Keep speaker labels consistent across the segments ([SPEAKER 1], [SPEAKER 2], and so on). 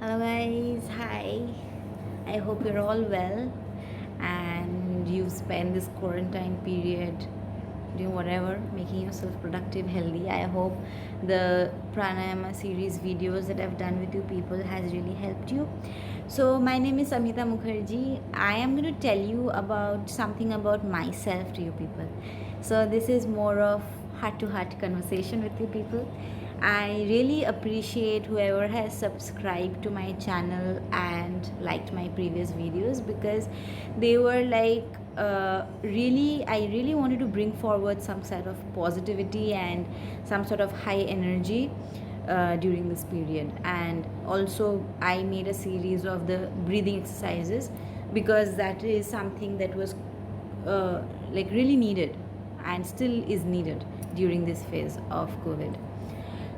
[SPEAKER 1] Hello guys, hi. I hope you're all well and you've spent this quarantine period doing whatever, making yourself productive, healthy. I hope the pranayama series videos that I've done with you people has really helped you. So my name is Amita Mukherjee. I am going to tell you about something about myself to you people. So this is more of heart to heart conversation with you people. I really appreciate whoever has subscribed to my channel and liked my previous videos because they were like I really wanted to bring forward some sort of positivity and some sort of high energy during this period. And also I made a series of the breathing exercises because that is something that was like really needed and still is needed during this phase of COVID.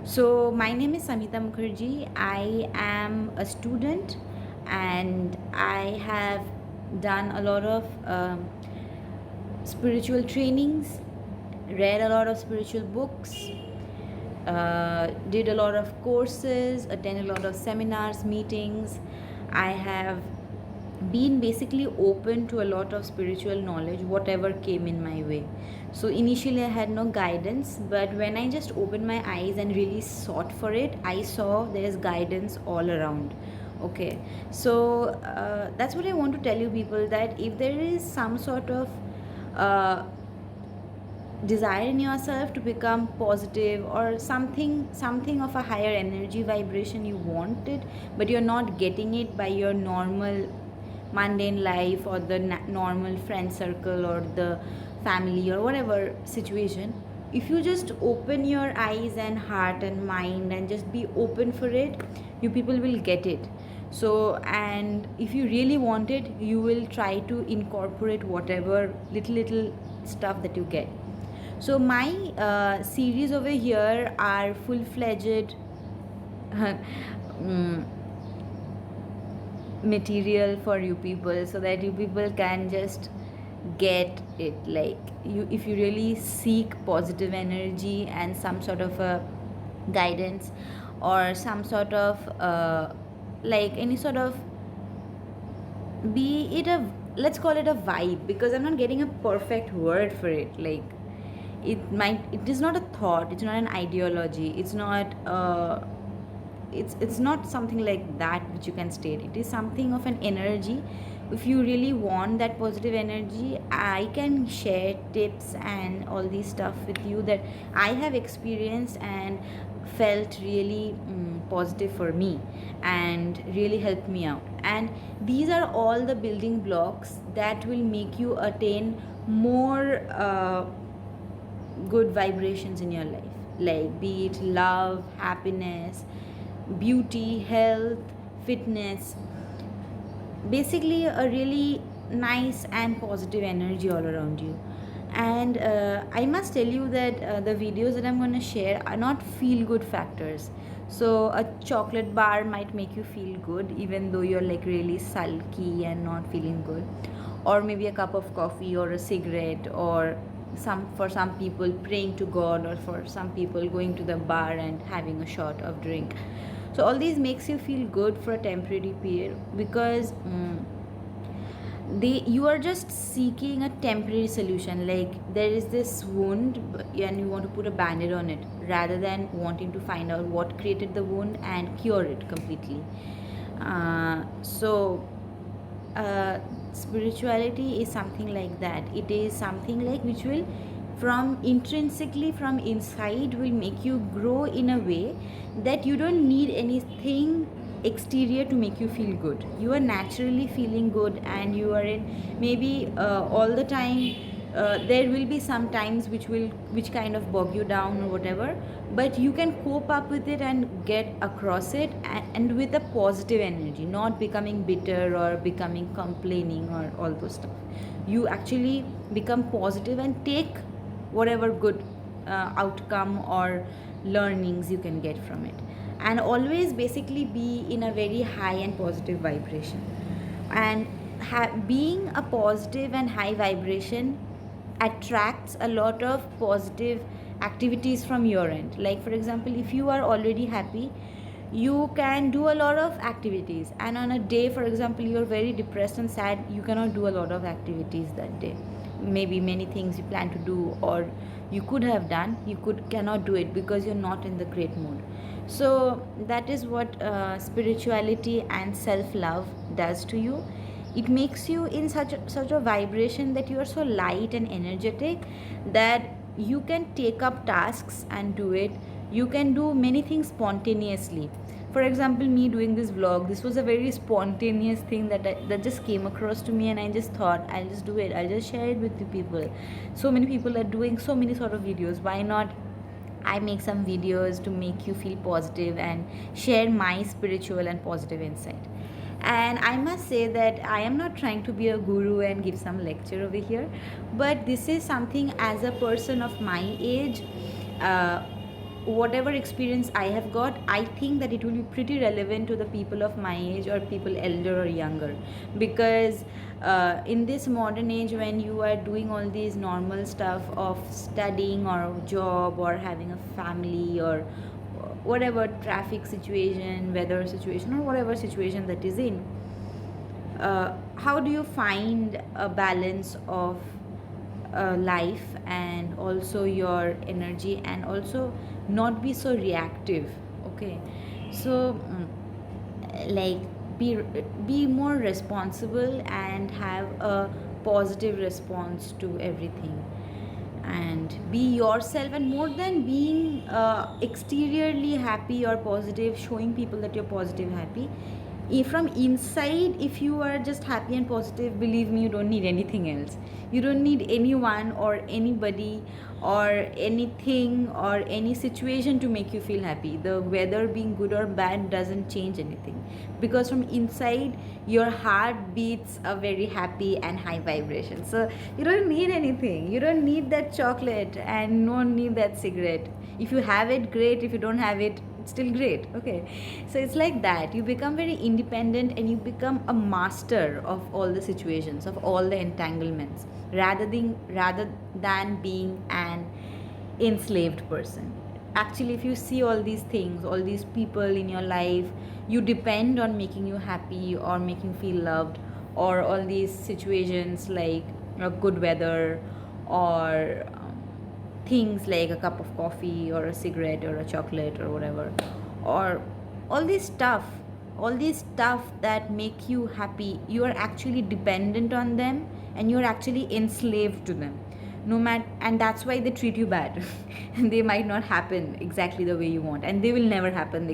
[SPEAKER 1] So, my name is Samita Mukherjee. I am a student and I have done a lot of spiritual trainings, read a lot of spiritual books, did a lot of courses, attended a lot of seminars, meetings. I have been basically open to a lot of spiritual knowledge, whatever came in my way. So initially I had no guidance, but when I just opened my eyes and really sought for it, I saw there's guidance all around. Okay, so that's what I want to tell you people, that if there is some sort of uh, desire in yourself to become positive or something of a higher energy vibration, you want it but you're not getting it by your normal mundane life or the normal friend circle or the family or whatever situation. If you just open your eyes and heart and mind and just be open for it, you people will get it. So, and if you really want it, you will try to incorporate whatever little stuff that you get. So my series over here are full-fledged material for you people, so that you people can just get it. Like, you, if you really seek positive energy and some sort of a guidance or some sort of like any sort of, be it a, let's call it a vibe, because I'm not getting a perfect word for it. Like, it is not a thought, it's not an ideology, it's not it's not something like that which you can state. It is something of an energy. If you really want that positive energy, I can share tips and all these stuff with you that I have experienced and felt really positive for me and really helped me out. And these are all the building blocks that will make you attain more good vibrations in your life, like be it love, happiness, beauty, health, fitness, basically a really nice and positive energy all around you. And I must tell you that the videos that I'm going to share are not feel good factors. So a chocolate bar might make you feel good even though you're like really sulky and not feeling good, or maybe a cup of coffee or a cigarette, or some, for some people praying to god, or for some people going to the bar and having a shot of drink. So all these makes you feel good for a temporary period because they, you are just seeking a temporary solution. Like, there is this wound and you want to put a band-aid on it rather than wanting to find out what created the wound and cure it completely. So spirituality is something like that. It is something like which will, from intrinsically from inside, will make you grow in a way that you don't need anything exterior to make you feel good. You are naturally feeling good and you are in, maybe all the time there will be some times which kind of bog you down or whatever, but you can cope up with it and get across it, and with a positive energy, not becoming bitter or becoming complaining or all those stuff. You actually become positive and take whatever good outcome or learnings you can get from it, and always basically be in a very high and positive vibration. And being a positive and high vibration attracts a lot of positive activities from your end. Like, for example, if you are already happy, you can do a lot of activities, and on a day, for example, you're very depressed and sad, you cannot do a lot of activities that day. Maybe many things you plan to do or you could have done, you could cannot do it because you're not in the great mood. So that is what spirituality and self love does to you. It makes you in such a vibration that you are so light and energetic that you can take up tasks and do it. You can do many things spontaneously. For example, me doing this vlog, this was a very spontaneous thing that just came across to me, and I just thought I'll just do it, I'll just share it with the people. So many people are doing so many sort of videos, why not I make some videos to make you feel positive and share my spiritual and positive insight. And I must say that I am not trying to be a guru and give some lecture over here, but this is something, as a person of my age, uh, whatever experience I have got, I think that it will be pretty relevant to the people of my age or people elder or younger. Because in this modern age, when you are doing all these normal stuff of studying or job or having a family or whatever traffic situation, weather situation, or whatever situation that is in, how do you find a balance of life and also your energy, and also not be so reactive? Okay, so like be more responsible and have a positive response to everything, and be yourself. And more than being exteriorly happy or positive, showing people that you're positive, happy, if from inside, if you are just happy and positive, believe me, you don't need anything else. You don't need anyone or anybody or anything or any situation to make you feel happy. The weather being good or bad doesn't change anything, because from inside your heart beats a very happy and high vibration. So you don't need anything. You don't need that chocolate and no need that cigarette. If you have it, great. If you don't have it, it's still great. Okay, so it's like that. You become very independent and you become a master of all the situations, of all the entanglements, rather than being an enslaved person. Actually, if you see all these things, all these people in your life, you depend on making you happy or making you feel loved, or all these situations like a good weather, or things like a cup of coffee or a cigarette or a chocolate or whatever, or all this stuff, all this stuff that make you happy, you are actually dependent on them and you are actually enslaved to them. No matter, and that's why they treat you bad. And they might not happen exactly the way you want, and they will never happen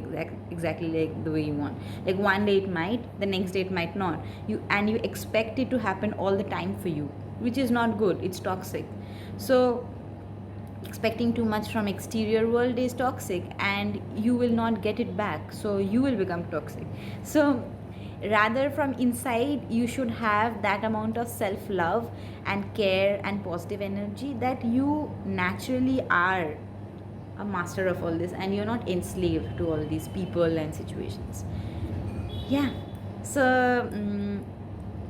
[SPEAKER 1] exactly like the way you want. Like one day it might, the next day it might not. You expect it to happen all the time for you, which is not good. It's toxic. So expecting too much from exterior world is toxic, and you will not get it back, so you will become toxic. So rather, from inside, you should have that amount of self love and care and positive energy that you naturally are a master of all this, and you're not enslaved to all these people and situations. Yeah. So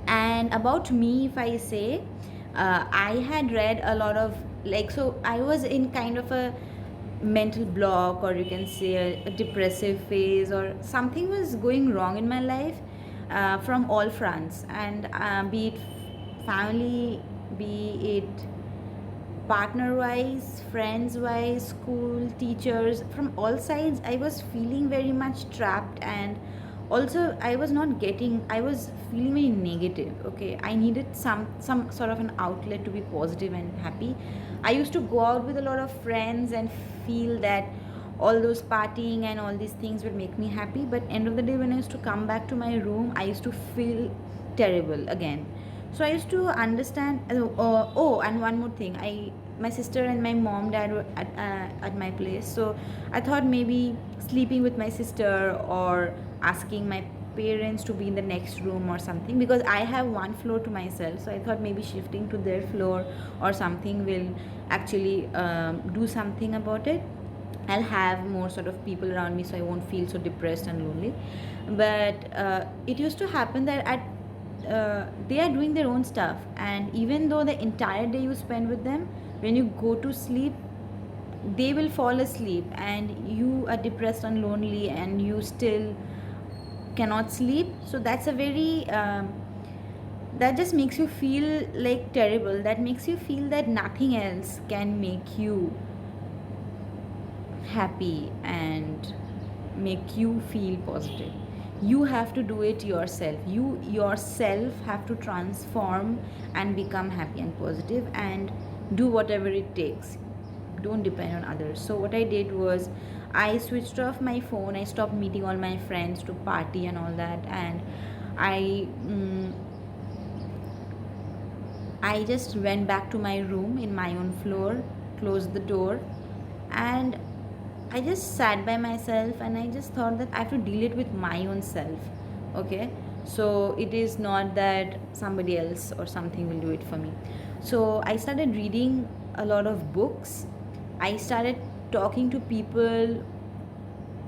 [SPEAKER 1] and about me, if I say, I had read a lot of, like, so I was in kind of a mental block, or you can say a depressive phase, or something was going wrong in my life, from all fronts, and be it family, be it partner wise, friends wise, school, teachers, from all sides I was feeling very much trapped. And also I was not getting, I was feeling very negative. Okay, I needed some sort of an outlet to be positive and happy. I used to go out with a lot of friends and feel that all those partying and all these things would make me happy, but end of the day, when I used to come back to my room, I used to feel terrible again. So I used to understand. Oh, and one more thing, my sister and my mom dad were at my place, so I thought maybe sleeping with my sister or asking my parents to be in the next room or something, because I have one floor to myself. So I thought maybe shifting to their floor or something will actually do something about it. I'll have more sort of people around me, so I won't feel so depressed and lonely. But it used to happen that they are doing their own stuff, and even though the entire day you spend with them, when you go to sleep, they will fall asleep and you are depressed and lonely and you still cannot sleep. So that's a very that just makes you feel like terrible. That makes you feel that nothing else can make you happy and make you feel positive. You have to do it yourself. You yourself have to transform and become happy and positive and do whatever it takes. Don't depend on others. So what I did was I switched off my phone. I stopped meeting all my friends to party and all that, and I I just went back to my room in my own floor, closed the door, and I just sat by myself and I just thought that I have to deal it with my own self. Okay? So it is not that somebody else or something will do it for me. So I started reading a lot of books. I started talking to people.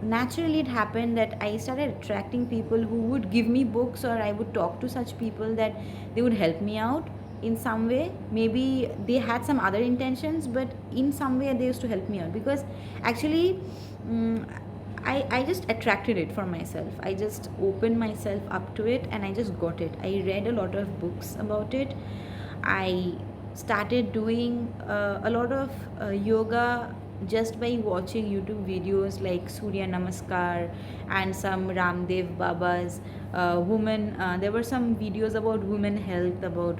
[SPEAKER 1] Naturally it happened that I started attracting people who would give me books, or I would talk to such people that they would help me out in some way. Maybe they had some other intentions, but in some way they used to help me out, because actually um, I just attracted it for myself. I just opened myself up to it and I just got it. I read a lot of books about it. I started doing a lot of yoga just by watching YouTube videos like Surya Namaskar and some Ramdev Baba's women. There were some videos about women health, about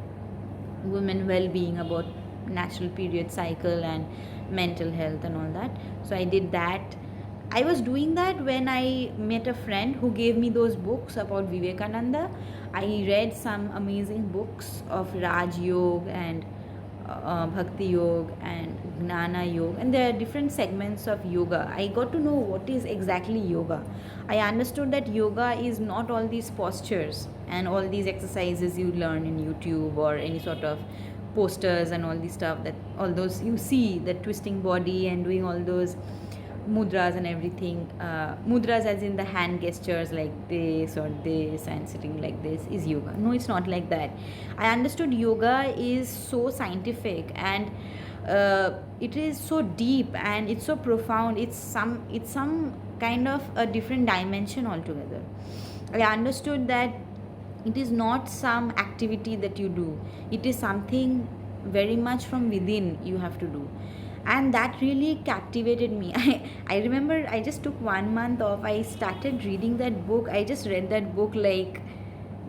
[SPEAKER 1] women well-being, about natural period cycle and mental health and all that. So I did that. I was doing that when I met a friend who gave me those books about Vivekananda. I read some amazing books of Raj Yoga and Bhakti Yoga and Gnana Yoga, and there are different segments of yoga. I got to know what is exactly yoga. I understood that yoga is not all these postures and all these exercises you learn in YouTube or any sort of posters and all these stuff, that all those you see, that twisting body and doing all those mudras and everything. Mudras as in the hand gestures like this or this and sitting like this is yoga. No, it's not like that. I understood yoga is so scientific, and it is so deep and it's so profound. It's some kind of a different dimension altogether. I understood that it is not some activity that you do, it is something very much from within you have to do. And that really captivated me. I remember I just took 1 month off. I started reading that book. I just read that book like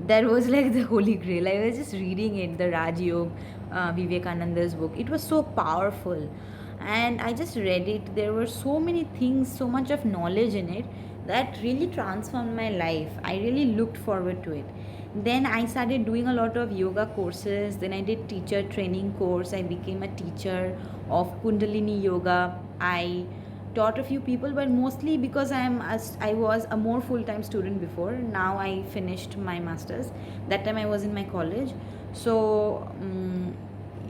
[SPEAKER 1] that was like the holy grail. I was just reading it, the Raj Yoga, Vivekananda's book. It was so powerful, and I just read it. There were so many things, so much of knowledge in it that really transformed my life. I really looked forward to it. Then I started doing a lot of yoga courses. Then I did teacher training course. I became a teacher of Kundalini yoga. I taught a few people, but mostly because I was a more full-time student before. Now I finished my masters. That time I was in my college. So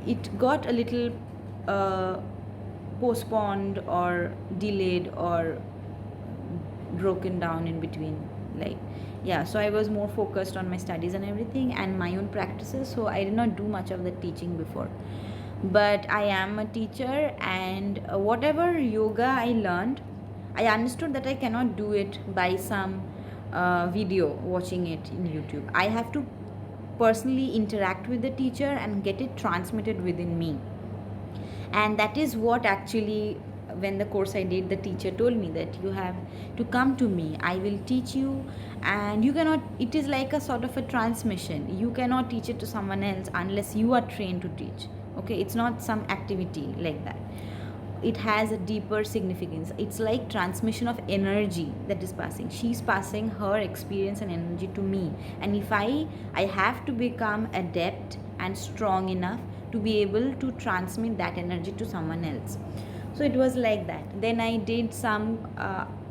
[SPEAKER 1] it got a little uh, postponed or delayed or broken down in between, like, yeah. So I was more focused on my studies and everything and my own practices, so I did not do much of the teaching before. But I am a teacher, and whatever yoga I learned, I understood that I cannot do it by some video watching it in YouTube. I have to personally interact with the teacher and get it transmitted within me. And that is what actually, when the course I did, the teacher told me that you have to come to me, I will teach you. And you cannot, it is like a sort of a transmission, you cannot teach it to someone else unless you are trained to teach. Okay, it's not some activity like that. It has a deeper significance. It's like transmission of energy that is passing. She's passing her experience and energy to me, and if I have to become adept and strong enough to be able to transmit that energy to someone else. So it was like that. Then I did some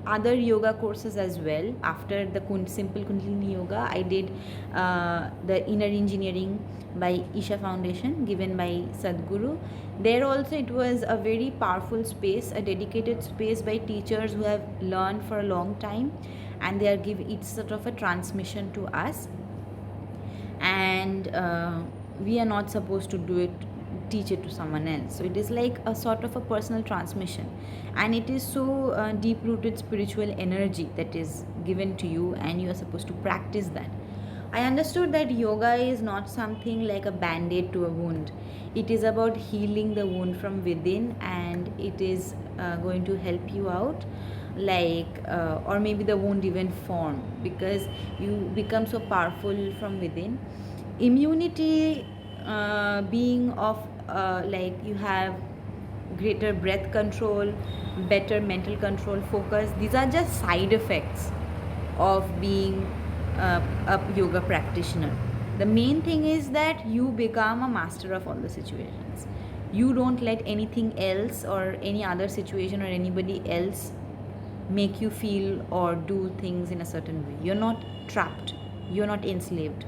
[SPEAKER 1] other yoga courses as well. After the simple Kundalini yoga, I did the inner engineering by Isha Foundation, given by Sadhguru. There also it was a very powerful space, a dedicated space by teachers who have learned for a long time, and they are giving it's sort of a transmission to us. And we are not supposed to do it teach it to someone else. So it is like a sort of a personal transmission, and it is so deep rooted spiritual energy that is given to you, and you are supposed to practice that. I understood that yoga is not something like a band-aid to a wound. It is about healing the wound from within, and it is going to help you out, or maybe the wound even form, because you become so powerful from within. Immunity, being of you have greater breath control, better mental control, focus. These are just side effects of being a yoga practitioner. The main thing is that you become a master of all the situations. You don't let anything else or any other situation or anybody else make you feel or do things in a certain way. You're not trapped, you're not enslaved.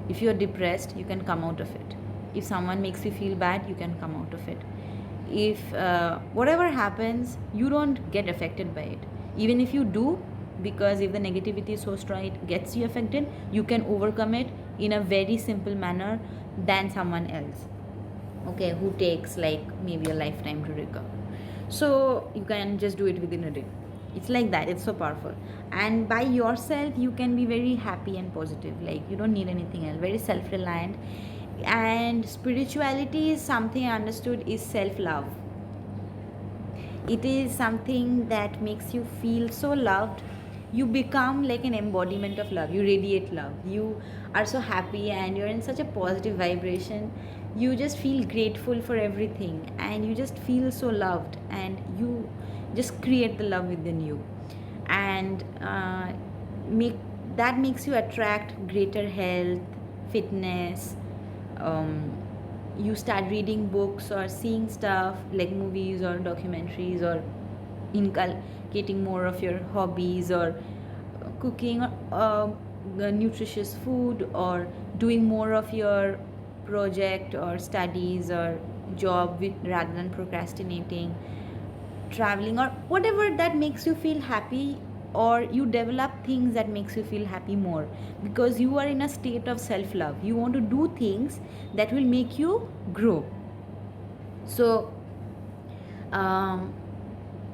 [SPEAKER 1] If you're depressed, you can come out of it. If someone makes you feel bad, you can come out of it. If whatever happens, you don't get affected by it. Even if you do, because if the negativity is so strong it gets you affected, you can overcome it in a very simple manner than someone else, okay, who takes like maybe a lifetime to recover. So you can just do it within a day. It's like that, it's so powerful. And by yourself you can be very happy and positive, like you don't need anything else, very self-reliant. And spirituality is something I understood is self-love. It is something that makes you feel so loved. You become like an embodiment of love, you radiate love, you are so happy and you're in such a positive vibration. You just feel grateful for everything, and you just feel so loved, and you just create the love within you. And make that makes you attract greater health, fitness. You start reading books or seeing stuff like movies or documentaries, or inculcating more of your hobbies, or cooking, or nutritious food, or doing more of your project or studies or job rather than procrastinating, traveling, or whatever that makes you feel happy, or you develop things that makes you feel happy more, because you are in a state of self love. You want to do things that will make you grow. So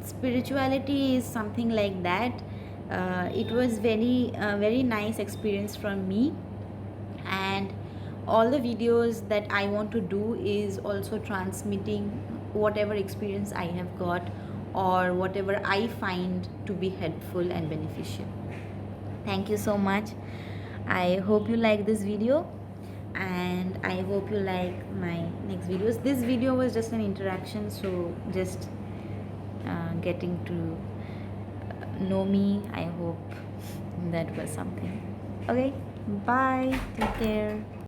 [SPEAKER 1] spirituality is something like that. It was very nice experience from me. And all the videos that I want to do is also transmitting whatever experience I have got, or whatever I find to be helpful and beneficial. Thank you so much. I hope you like this video, and I hope you like my next videos. This video was just an interaction, so just getting to know me. I hope that was something. Okay, bye, take care.